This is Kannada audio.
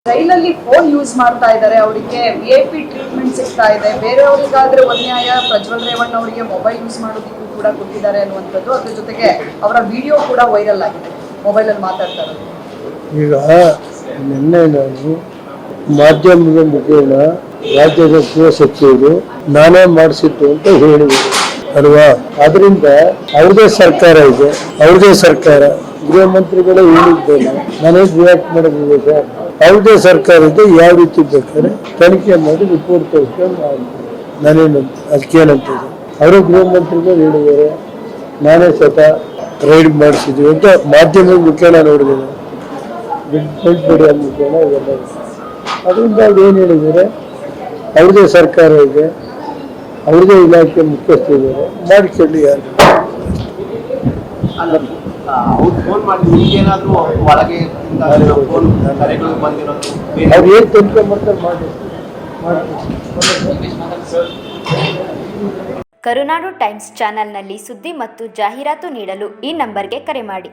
ಜೈಲಲ್ಲಿ ಫೋನ್ ಯೂಸ್ ಮಾಡ್ತಾ ಇದ್ದಾರೆ, ಅವರಿಗೆ VIP ಟ್ರೀಟ್ಮೆಂಟ್ ಸಿಗ್ತಾ ಇದೆ. ಬೇರೆಯವರಿಗಾದ್ರೆ ಅನ್ಯಾಯ, ಪ್ರಜ್ವಲ್ ರೇವಣ್ಣ ಅವರಿಗೆ ಮೊಬೈಲ್ ಯೂಸ್ ಮಾಡೋದಕ್ಕೂ ಕೂಡ ಕೊಟ್ಟಿದ್ದಾರೆ ಅನ್ನುವಂಥದ್ದು. ಅದ್ರ ಜೊತೆಗೆ ಅವರ ವಿಡಿಯೋ ಕೂಡ ವೈರಲ್ ಆಗಿದೆ, ಮೊಬೈಲಲ್ಲಿ ಮಾತಾಡ್ತಾ ಇರೋದು. ಈಗ ನಿನ್ನೆ ನಾನು ಮಾಧ್ಯಮದ ಮುಖೇನ ರಾಜ್ಯದ ಗೃಹ ಸಚಿವರು ನಾನೇ ಮಾಡಿಸಿದ್ದು ಅಂತ ಹೇಳಿದರು ಅಲ್ವಾ. ಅದರಿಂದ ಅವ್ರದೇ ಸರ್ಕಾರ ಇದೆ, ಅವ್ರದೇ ಸರ್ಕಾರ, ಗೃಹ ಮಂತ್ರಿಗಳೇ ಹೇಳಿದ್ದೇನೆ, ನಾನೇ ರಿಯಾಕ್ಟ್ ಮಾಡೋದಿದೆ ಸರ್. ಅವ್ರದೇ ಸರ್ಕಾರ ಇದೆ, ಯಾವ ರೀತಿ ಬೇಕಾದ್ರೆ ತನಿಖೆ ಮಾಡಿ ರಿಪೋರ್ಟ್ ತೋರಿಸ್ಕೊಂಡು ನಾನೇನು ಅದಕ್ಕೇನಂತಿದೆ. ಅವರೇ ಗೃಹ ಮಂತ್ರಿಗಳು ಹೇಳಿದ್ದಾರೆ, ನಾನೇ ಸ್ವತಃ ರೈಡ್ ಮಾಡಿಸಿದ್ವಿ ಅಂತ ಮಾಧ್ಯಮದ ಮುಖೇನ ನೋಡಿದ್ದೇನೆ, ಮೀಡಿಯಾ ಮುಖೇನ ಇವೆಲ್ಲ. ಅದರಿಂದ ಅವ್ರು ಏನು ಹೇಳಿದ್ದಾರೆ, ಅವ್ರದೇ ಸರ್ಕಾರ ಇದೆ, ಅವ್ರದೇ ಇಲಾಖೆ ಮುಖ್ಯಸ್ಥರಿದ್ದಾರೆ, ಮಾಡಿಕೊಳ್ಳಿ. ಯಾರು ಅವ್ರು ಏನು ತನಿಖೆ ಮಾಡ್ತಾರೆ ಮಾಡಿ. ಕರುನಾಡು ಟೈಮ್ಸ್ ಚಾನೆಲ್ನಲ್ಲಿ ಸುದ್ದಿ ಮತ್ತು ಜಾಹೀರಾತು ನೀಡಲು ಈ ನಂಬರ್ಗೆ ಕರೆ ಮಾಡಿ.